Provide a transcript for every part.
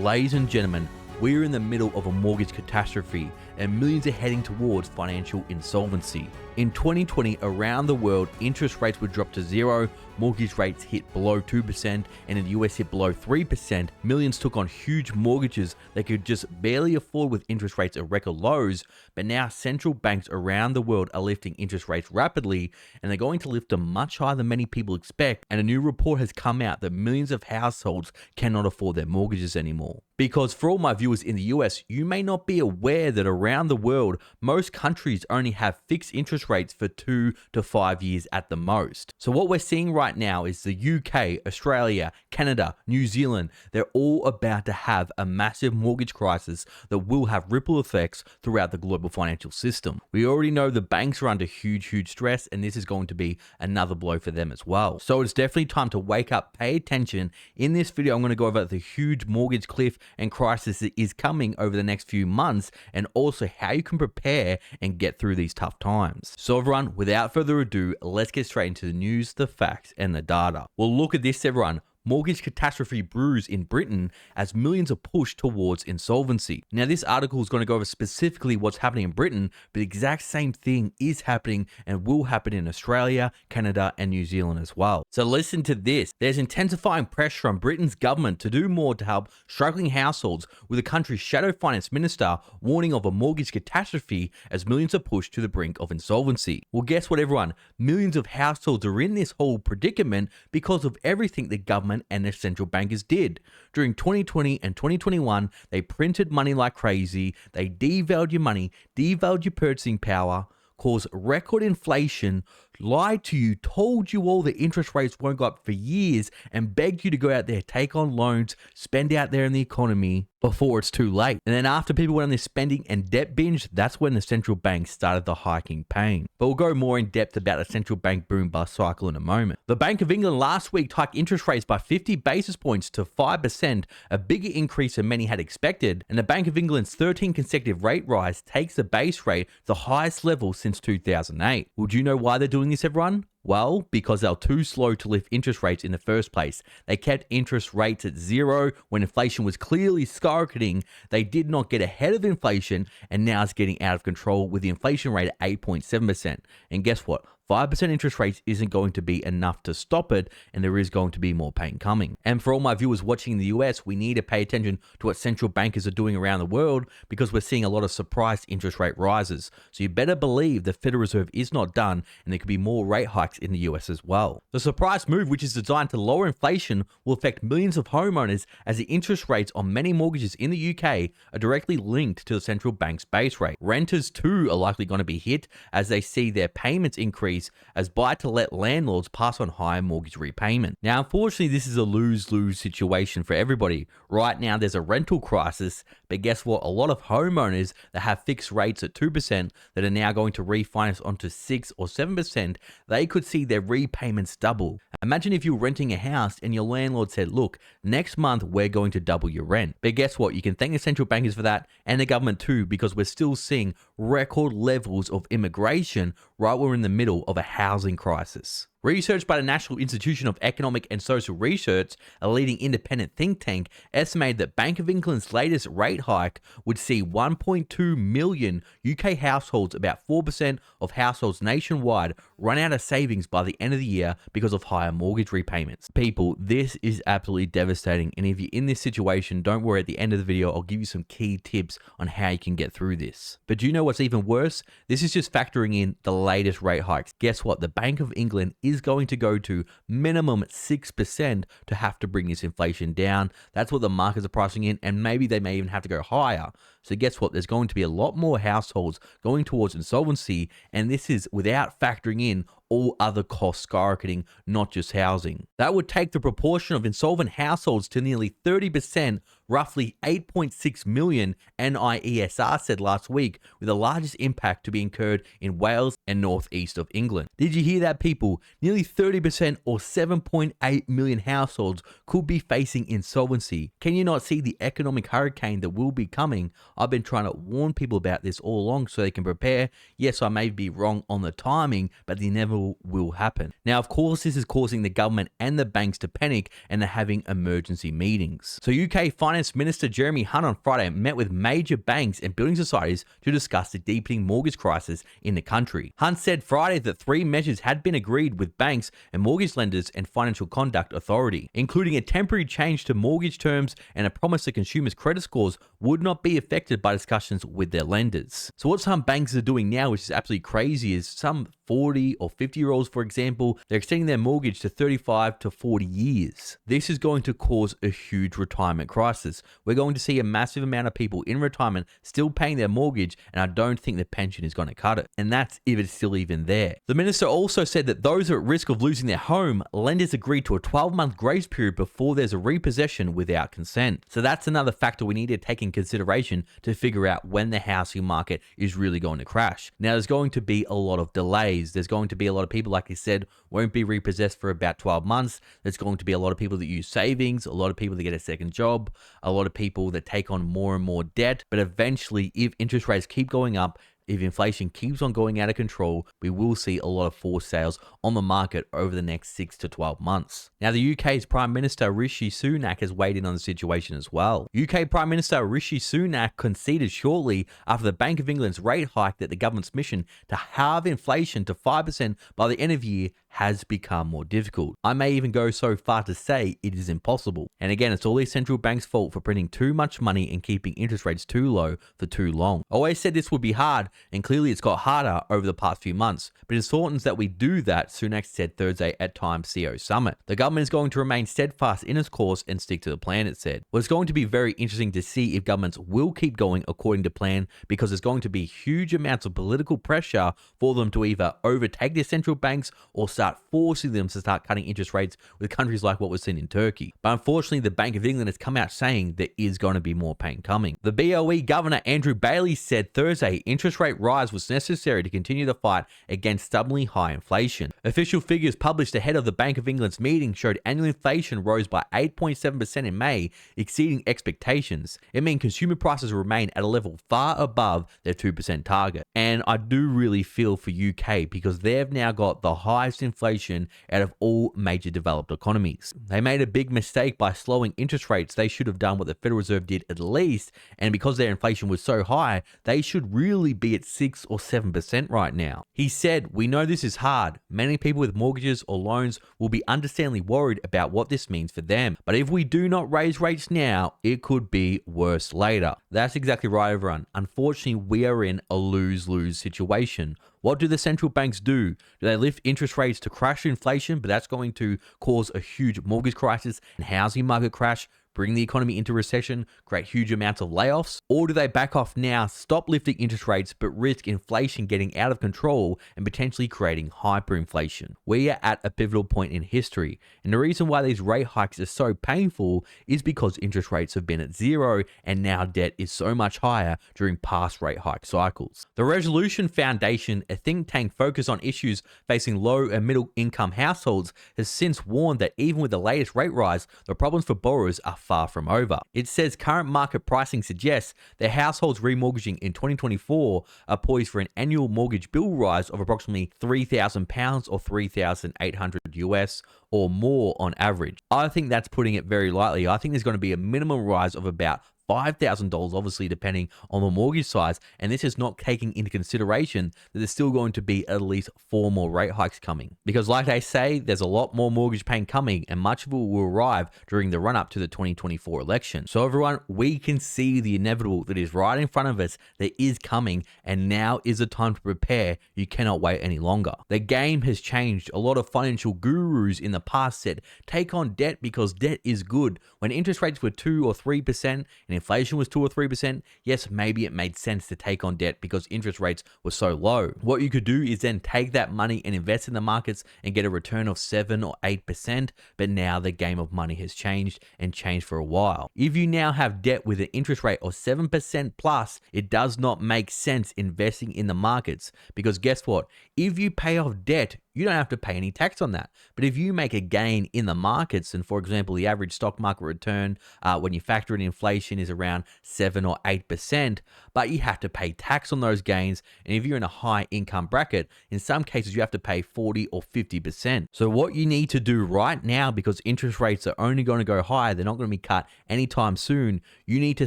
Ladies and gentlemen, we're in the middle of a mortgage catastrophe and millions are heading towards financial insolvency. In 2020, around the world, interest rates would drop to zero, mortgage rates hit below 2%, and in the US hit below 3%. Millions took on huge mortgages they could just barely afford with interest rates at record lows, but now central banks around the world are lifting interest rates rapidly, and they're going to lift them much higher than many people expect, and a new report has come out that millions of households cannot afford their mortgages anymore. Because for all my viewers in the US, you may not be aware that around the world, most countries only have fixed interest rates for 2 to 5 years at the most. So what we're seeing right now is the UK, Australia, Canada, New Zealand, they're all about to have a massive mortgage crisis that will have ripple effects throughout the global financial system. We already know the banks are under huge stress, and this is going to be another blow for them as well. So it's definitely time to wake up, pay attention. In this video, I'm going to go over the huge mortgage cliff and crisis that is coming over the next few months, and also how you can prepare and get through these tough times. So everyone, without further ado, let's get straight into the news, the facts, and the data. Well, look at this, everyone. Mortgage catastrophe brews in Britain as millions are pushed towards insolvency. Now, this article is going to go over specifically what's happening in Britain, but the exact same thing is happening and will happen in Australia, Canada, and New Zealand as well. So listen to this. There's intensifying pressure on Britain's government to do more to help struggling households, with the country's shadow finance minister warning of a mortgage catastrophe as millions are pushed to the brink of insolvency. Well, guess what, everyone? Millions of households are in this whole predicament because of everything the government and their central bankers did. During 2020 and 2021, they printed money like crazy, they devalued your money, devalued your purchasing power, caused record inflation, lied to you, told you all the interest rates won't go up for years, and begged you to go out there, take on loans, spend out there in the economy before it's too late. And then after people went on this spending and debt binge, that's when the central bank started the hiking pain. But we'll go more in depth about the central bank boom bust cycle in a moment. The Bank of England last week hiked interest rates by 50 basis points to 5%, a bigger increase than many had expected, and the Bank of England's 13 consecutive rate rise takes the base rate to the highest level since 2008. Well, do you know why they're doing this, everyone? Well, because they were too slow to lift interest rates in the first place. They kept interest rates at zero when inflation was clearly skyrocketing. They did not get ahead of inflation, and now it's getting out of control with the inflation rate at 8.7%. And guess what? 5% interest rates isn't going to be enough to stop it, and there is going to be more pain coming. And for all my viewers watching in the US, we need to pay attention to what central bankers are doing around the world, because we're seeing a lot of surprise interest rate rises. So you better believe the Federal Reserve is not done, and there could be more rate hikes in the US as well. The surprise move, which is designed to lower inflation, will affect millions of homeowners, as the interest rates on many mortgages in the UK are directly linked to the central bank's base rate. Renters too are likely going to be hit as they see their payments increase, as buy-to-let landlords pass on higher mortgage repayment. Now, unfortunately, this is a lose-lose situation for everybody. Right now, there's a rental crisis, but guess what? A lot of homeowners that have fixed rates at 2% that are now going to refinance onto 6 or 7%, they could see their repayments double. Imagine if you're renting a house and your landlord said, look, next month we're going to double your rent. But guess what? You can thank the central bankers for that, and the government too, because we're still seeing record levels of immigration right when we're in the middle of a housing crisis. Research by the National Institution of Economic and Social Research, a leading independent think tank, estimated that Bank of England's latest rate hike would see 1.2 million UK households, about 4% of households nationwide, run out of savings by the end of the year because of higher mortgage repayments. People, this is absolutely devastating, and if you're in this situation, don't worry, at the end of the video, I'll give you some key tips on how you can get through this. But do you know what's even worse? This is just factoring in the latest rate hikes. Guess what? The Bank of England is going to go to minimum 6% to have to bring this inflation down. That's what the markets are pricing in, and maybe they may even have to go higher. So guess what? There's going to be a lot more households going towards insolvency, and this is without factoring in all other costs skyrocketing, not just housing. That would take the proportion of insolvent households to nearly 30%, roughly 8.6 million, NIESR said last week, with the largest impact to be incurred in Wales and northeast of England. Did you hear that, people? Nearly 30% or 7.8 million households could be facing insolvency. Can you not see the economic hurricane that will be coming? I've been trying to warn people about this all along so they can prepare. Yes, I may be wrong on the timing, but the inevitable will happen. Now, of course, this is causing the government and the banks to panic, and they're having emergency meetings. So UK finance Finance Minister Jeremy Hunt on Friday met with major banks and building societies to discuss the deepening mortgage crisis in the country. Hunt said Friday that 3 measures had been agreed with banks and mortgage lenders and Financial Conduct Authority, including a temporary change to mortgage terms and a promise that consumers' credit scores would not be affected by discussions with their lenders. So what some banks are doing now, which is absolutely crazy, is some 40 or 50-year-olds, for example, they're extending their mortgage to 35 to 40 years. This is going to cause a huge retirement crisis. We're going to see a massive amount of people in retirement still paying their mortgage, and I don't think the pension is going to cut it. And that's if it's still even there. The minister also said that those at risk of losing their home, lenders agreed to a 12-month grace period before there's a repossession without consent. So that's another factor we need to take in consideration to figure out when the housing market is really going to crash. Now, there's going to be a lot of delays. There's going to be a lot of people, like I said, won't be repossessed for about 12 months. There's going to be a lot of people that use savings, a lot of people that get a second job, a lot of people that take on more and more debt. But eventually, if interest rates keep going up, if inflation keeps on going out of control, we will see a lot of forced sales on the market over the next 6 to 12 months. Now, the UK's Prime Minister Rishi Sunak has weighed in on the situation as well. UK Prime Minister Rishi Sunak conceded shortly after the Bank of England's rate hike that the government's mission to halve inflation to 5% by the end of the year has become more difficult. I may even go so far to say it is impossible. And again, it's all these central banks' fault for printing too much money and keeping interest rates too low for too long. I always said this would be hard, and clearly it's got harder over the past few months. But it's important that we do that, Sunak said Thursday at Times CEO Summit. The government is going to remain steadfast in its course and stick to the plan, it said. Well, it's going to be very interesting to see if governments will keep going according to plan, because there's going to be huge amounts of political pressure for them to either overtake their central banks or start forcing them to start cutting interest rates with countries like what we're seeing in Turkey. But unfortunately, the Bank of England has come out saying there is going to be more pain coming. The BOE Governor Andrew Bailey said Thursday interest rate rise was necessary to continue the fight against stubbornly high inflation. Official figures published ahead of the Bank of England's meeting showed annual inflation rose by 8.7% in May, exceeding expectations. It means consumer prices remain at a level far above their 2% target. And I do really feel for UK, because they've now got the highest inflation out of all major developed economies. They made a big mistake by slowing interest rates. They should have done what the Federal Reserve did at least, and because their inflation was so high, they should really be at 6 or 7% right now. He said, "We know this is hard. Many people with mortgages or loans will be understandably worried about what this means for them. But if we do not raise rates now, it could be worse later." That's exactly right, everyone. Unfortunately, we are in a lose-lose situation. What do the central banks do? Do they lift interest rates to crash inflation, but that's going to cause a huge mortgage crisis and housing market crash, bring the economy into recession, create huge amounts of layoffs? Or do they back off now, stop lifting interest rates, but risk inflation getting out of control and potentially creating hyperinflation? We are at a pivotal point in history, and the reason why these rate hikes are so painful is because interest rates have been at zero and now debt is so much higher during past rate hike cycles. The Resolution Foundation, a think tank focused on issues facing low and middle income households, has since warned that even with the latest rate rise, the problems for borrowers are far from over. It says current market pricing suggests that households remortgaging in 2024 are poised for an annual mortgage bill rise of approximately £3,000 or $3,800 or more on average. I think that's putting it very lightly. I think there's going to be a minimum rise of about $5,000, obviously depending on the mortgage size, and this is not taking into consideration that there's still going to be at least 4 more rate hikes coming. Because like they say, there's a lot more mortgage pain coming, and much of it will arrive during the run-up to the 2024 election. So everyone, we can see the inevitable that is right in front of us, that is coming, and now is the time to prepare. You cannot wait any longer. The game has changed. A lot of financial gurus in the past said, take on debt because debt is good. When interest rates were 2 or 3% and inflation was 2 or 3%, yes, maybe it made sense to take on debt because interest rates were so low. What you could do is then take that money and invest in the markets and get a return of 7 or 8%, but now the game of money has changed and changed for a while. If you now have debt with an interest rate of 7% plus, it does not make sense investing in the markets, because guess what? If you pay off debt, you don't have to pay any tax on that. But if you make a gain in the markets, and for example, the average stock market return when you factor in inflation is around 7 or 8%, but you have to pay tax on those gains. And if you're in a high income bracket, in some cases, you have to pay 40 or 50%. So what you need to do right now, because interest rates are only going to go higher, they're not going to be cut anytime soon, you need to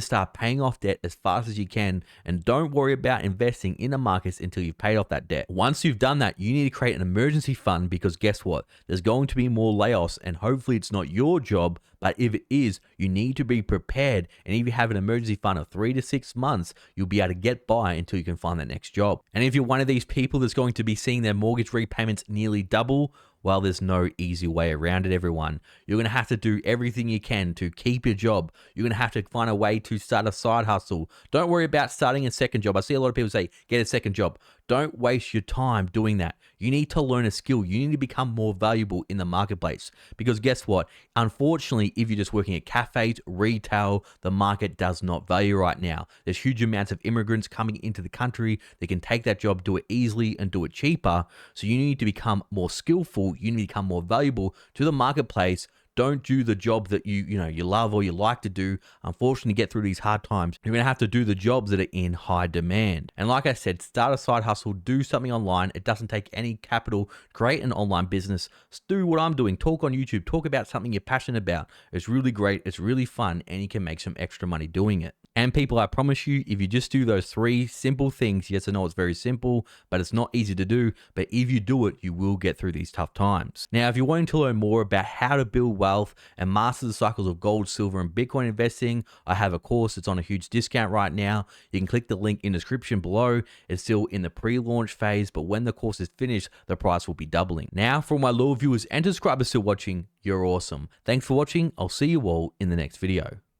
start paying off debt as fast as you can, and don't worry about investing in the markets until you've paid off that debt. Once you've done that, you need to create an emergency fund, because guess what? There's going to be more layoffs, and hopefully it's not your job, but if it is, you need to be prepared. And if you have an emergency fund of 3 to 6 months, you'll be able to get by until you can find that next job. And if you're one of these people that's going to be seeing their mortgage repayments nearly double, well, there's no easy way around it, everyone. You're going to have to do everything you can to keep your job. You're going to have to find a way to start a side hustle. Don't worry about starting a second job. I see a lot of people say, get a second job. Don't waste your time doing that. You need to learn a skill. You need to become more valuable in the marketplace. Because guess what? Unfortunately, if you're just working at cafes, retail, the market does not value right now. There's huge amounts of immigrants coming into the country. They can take that job, do it easily, and do it cheaper. So you need to become more skillful. You need to become more valuable to the marketplace. Don't do the job that you love or you like to do. Unfortunately, get through these hard times, you're going to have to do the jobs that are in high demand. And like I said, start a side hustle, do something online. It doesn't take any capital. Create an online business. Do what I'm doing. Talk on YouTube. Talk about something you're passionate about. It's really great. It's really fun, and you can make some extra money doing it. And people, I promise you, if you just do those 3 simple things, yes, I know it's very simple, but it's not easy to do. But if you do it, you will get through these tough times. Now, if you're wanting to learn more about how to build wealth and master the cycles of gold, silver, and Bitcoin investing, I have a course. It's on a huge discount right now. You can click the link in the description below. It's still in the pre-launch phase, but when the course is finished, the price will be doubling. Now, for my loyal viewers and subscribers still watching, you're awesome. Thanks for watching. I'll see you all in the next video.